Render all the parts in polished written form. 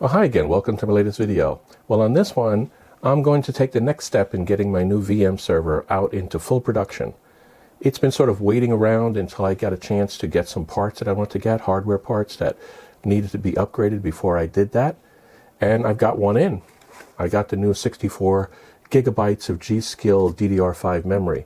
Well, hi again, welcome to my latest video. Well, on this one, I'm going to take the next step in getting my new VM server out into full production. It's been sort of waiting around until I got a chance to get some parts that I want to get, hardware parts that needed to be upgraded before I did that. And I've got one in. I got the new 64 gigabytes of G.Skill DDR5 memory.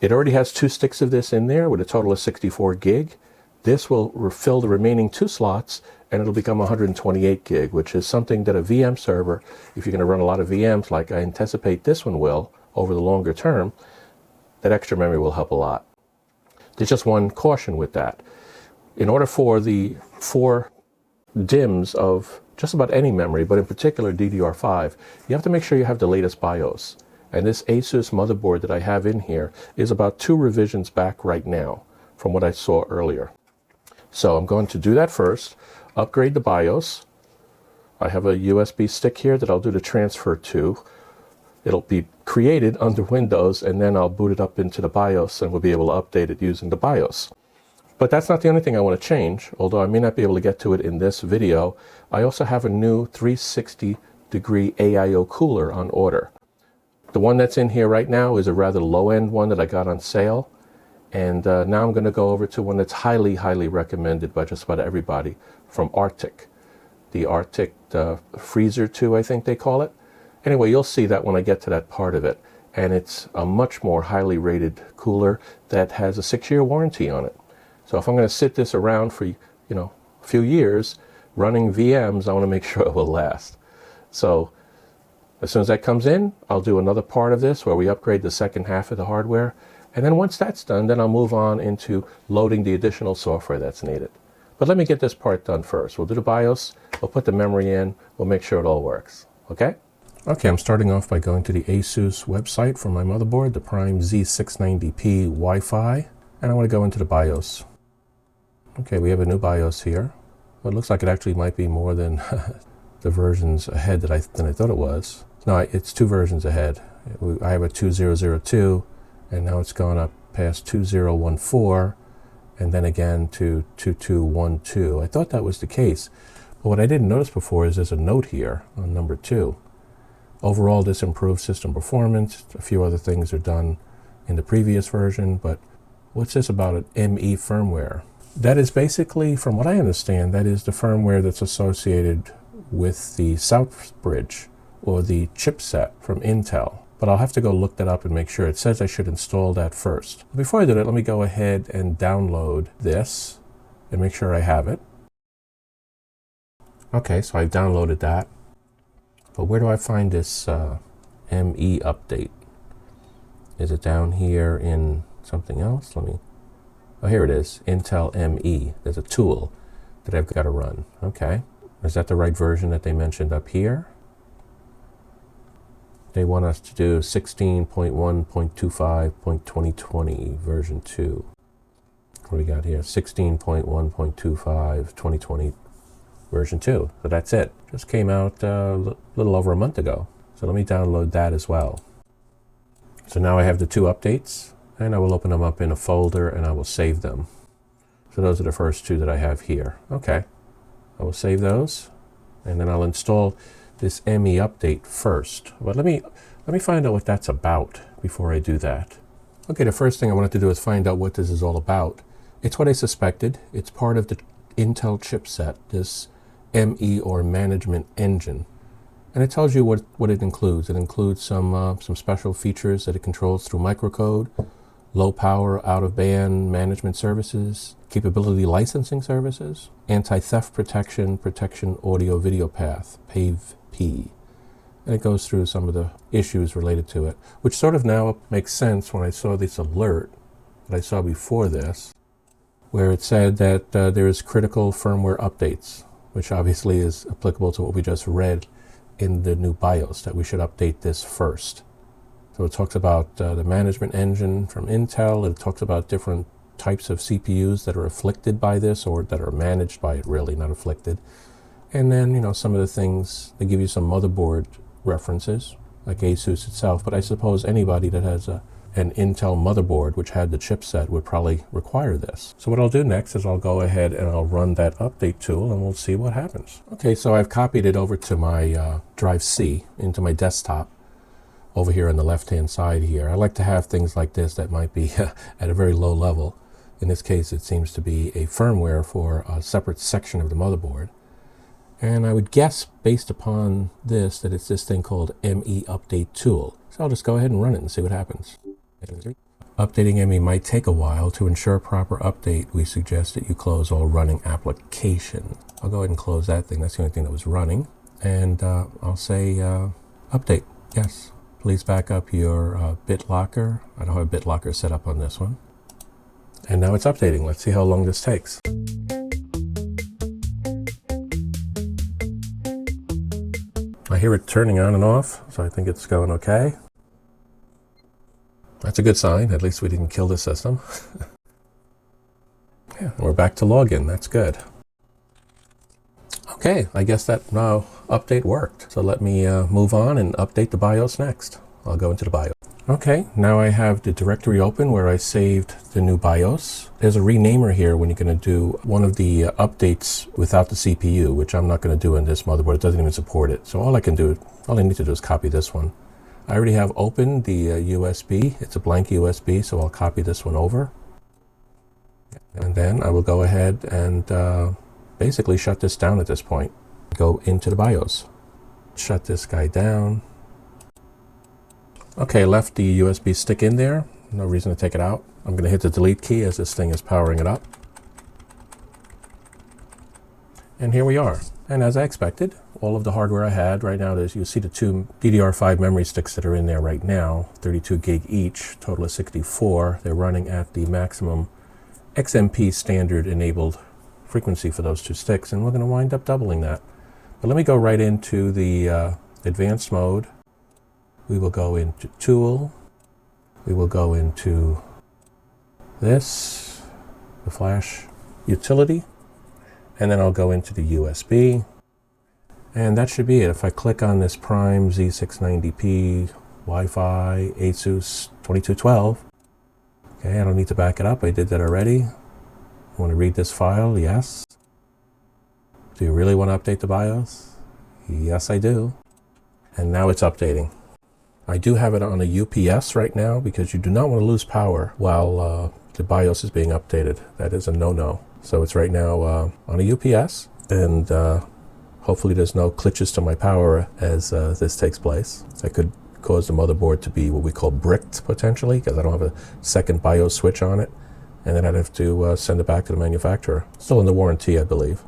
It already has 2 sticks of this in there with a total of 64 gig. This will fill the remaining 2 slots and it'll become 128 gig, which is something that a VM server, if you're going to run a lot of VMs like I anticipate this one will over the longer term, that extra memory will help a lot. There's just one caution with that. In order for the 4 DIMMs of just about any memory, but in particular DDR5, you have to make sure you have the latest BIOS. And this ASUS motherboard that I have in here is about 2 revisions back right now from what I saw earlier. So I'm going to do that first, upgrade the BIOS. I have a USB stick here that I'll do the transfer to. It'll be created under Windows and then I'll boot it up into the BIOS and we'll be able to update it using the BIOS. But that's not the only thing I want to change, although I may not be able to get to it in this video. I also have a new 360-degree AIO cooler on order. The one that's in here right now is a rather low-end one that I got on sale. And now I'm going to go over to one that's highly, highly recommended by just about everybody from Arctic. The Arctic Freezer 2, I think they call it. Anyway, you'll see that when I get to that part of it. And it's a much more highly rated cooler that has a 6-year warranty on it. So if I'm going to sit this around for, a few years running VMs, I want to make sure it will last. So as soon as that comes in, I'll do another part of this where we upgrade the second half of the hardware. And then once that's done, then I'll move on into loading the additional software that's needed. But let me get this part done first. We'll do the BIOS, we'll put the memory in, we'll make sure it all works. Okay? Okay, I'm starting off by going to the ASUS website for my motherboard, the Prime Z690P Wi-Fi, and I want to go into the BIOS. Okay, we have a new BIOS here. Well, it looks like it actually might be more than the versions ahead than I thought it was. No, it's 2 versions ahead. I have a 2002, and now it's gone up past 2014, and then again to 2212. I thought that was the case, but what I didn't notice before is there's a note here on number 2. Overall, this improves system performance. A few other things are done in the previous version, but what's this about an ME firmware? That is basically, from what I understand, that is the firmware that's associated with the South Bridge or the chipset from Intel. But I'll have to go look that up and make sure. It says I should install that first. Before I do that, let me go ahead and download this and make sure I have it. Okay, so I've downloaded that. But where do I find this ME update? Is it down here in something else? Oh, here it is, Intel ME. There's a tool that I've got to run. Okay, is that the right version that they mentioned up here? They want us to do 16.1.25.2020 version 2. What do we got here? 16.1.25 2020 version 2. So that's it. Just came out a little over a month ago. So let me download that as well. So now I have the 2 updates, and I will open them up in a folder and I will save them. So those are the first 2 that I have here. Okay, I will save those, and then I'll install this ME update first. But let me find out what that's about before I do that. Okay, the first thing I wanted to do is find out what this is all about. It's what I suspected. It's part of the Intel chipset, this ME or management engine. And it tells you what it includes. It includes some special features that it controls through microcode, low power out-of-band management services, capability licensing services, anti-theft protection audio video path, PAV-P. And it goes through some of the issues related to it, which sort of now makes sense when I saw this alert that I saw before this, where it said that there is critical firmware updates, which obviously is applicable to what we just read in the new BIOS, that we should update this first. So it talks about the management engine from Intel. It talks about different types of CPUs that are afflicted by this, or that are managed by it, really, not afflicted. And then, some of the things, they give you some motherboard references, like ASUS itself, but I suppose anybody that has a an Intel motherboard which had the chipset would probably require this. So what I'll do next is I'll go ahead and I'll run that update tool and we'll see what happens. Okay, so I've copied it over to my drive C, into my desktop over here on the left hand side here. I like to have things like this that might be at a very low level. In this case, it seems to be a firmware for a separate section of the motherboard. And I would guess, based upon this, that it's this thing called ME Update Tool. So I'll just go ahead and run it and see what happens. Updating ME might take a while. To ensure proper update, we suggest that you close all running applications. I'll go ahead and close that thing. That's the only thing that was running. And I'll say update. Yes. Please back up your BitLocker. I don't have a BitLocker set up on this one. And now it's updating. Let's see how long this takes. I hear it turning on and off, so I think it's going okay. That's a good sign. At least we didn't kill the system. Yeah, we're back to login. That's good. Okay, I guess that update worked. So let me move on and update the BIOS next. I'll go into the BIOS. Okay, now I have the directory open where I saved the new BIOS. There's a renamer here when you're going to do one of the updates without the CPU, which I'm not going to do in this motherboard. It doesn't even support it. So all I need to do is copy this one. I already have opened the USB. It's a blank USB, so I'll copy this one over. And then I will go ahead and basically shut this down at this point. Go into the BIOS. Shut this guy down. Okay, left the USB stick in there. No reason to take it out. I'm going to hit the delete key as this thing is powering it up. And here we are. And as I expected, all of the hardware I had right now, you see the two DDR5 memory sticks that are in there right now, 32 gig each, total of 64. They're running at the maximum X.M.P standard enabled frequency for those two sticks, and we're going to wind up doubling that. But let me go right into the advanced mode. We will go into Tool. We will go into this, the flash utility, and then I'll go into the USB. And that should be it. If I click on this Prime Z690p Wi-Fi ASUS 2212, okay, I don't need to back it up. I did that already. I want to read this file? Yes. Do you really want to update the BIOS? Yes, I do. And now it's updating. I do have it on a UPS right now because you do not want to lose power while the BIOS is being updated. That is a no-no. So it's right now on a UPS, and hopefully there's no glitches to my power as this takes place. That could cause the motherboard to be what we call bricked potentially, because I don't have a second BIOS switch on it, and then I'd have to send it back to the manufacturer. Still in the warranty, I believe.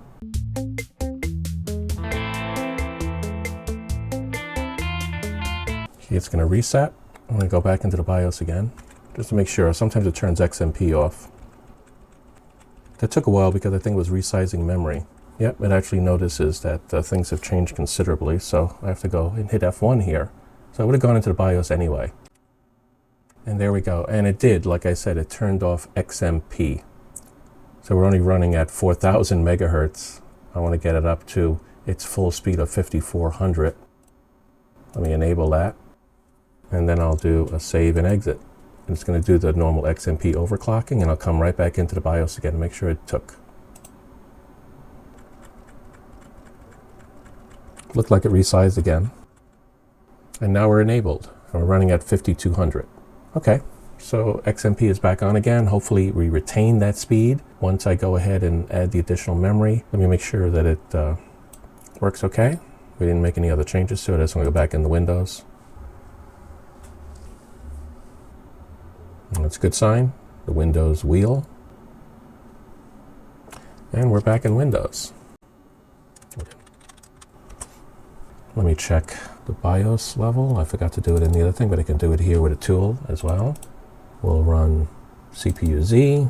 It's going to reset. I'm going to go back into the BIOS again, just to make sure. Sometimes it turns X.M.P off. That took a while because I think it was resizing memory. Yep, it actually notices that things have changed considerably, so I have to go and hit F1 here. So I would have gone into the BIOS anyway. And there we go. And it did, like I said, it turned off X.M.P. So we're only running at 4,000 megahertz. I want to get it up to its full speed of 5,400. Let me enable that. And then I'll do a save and exit. And it's going to do the normal X.M.P overclocking, and I'll come right back into the BIOS again to make sure it took. Looked like it resized again. And now we're enabled. And we're running at 5,200. Okay, so X.M.P is back on again. Hopefully we retain that speed once I go ahead and add the additional memory. Let me make sure that it works okay. We didn't make any other changes to it. I just want to go back in the Windows. That's a good sign. The Windows wheel. And we're back in Windows. Let me check the BIOS level. I forgot to do it in the other thing, but I can do it here with a tool as well. We'll run CPU Z,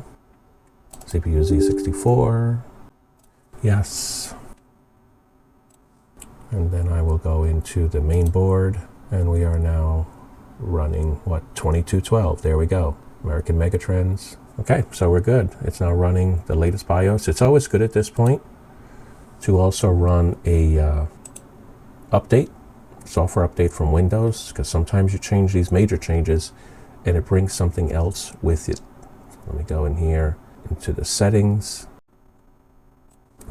CPU Z64. Yes. And then I will go into the main board, and we are now running, 2212. There we go. American Megatrends. Okay, so we're good. It's now running the latest BIOS. It's always good at this point to also run a software update from Windows, because sometimes you change these major changes and it brings something else with it. Let me go in here into the settings,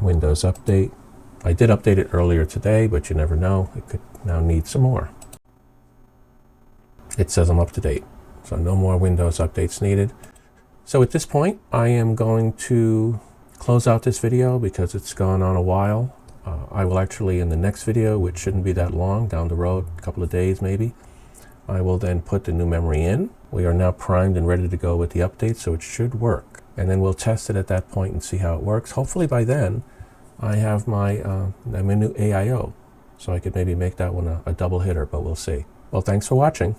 Windows Update. I did update it earlier today, but you never know. It could now need some more. It says I'm up to date, so no more Windows updates needed. So at this point, I am going to close out this video because it's gone on a while. I will actually, in the next video, which shouldn't be that long, down the road, a couple of days maybe, I will then put the new memory in. We are now primed and ready to go with the update, so it should work. And then we'll test it at that point and see how it works. Hopefully by then, I have my new AIO, so I could maybe make that one a double hitter, but we'll see. Well, thanks for watching.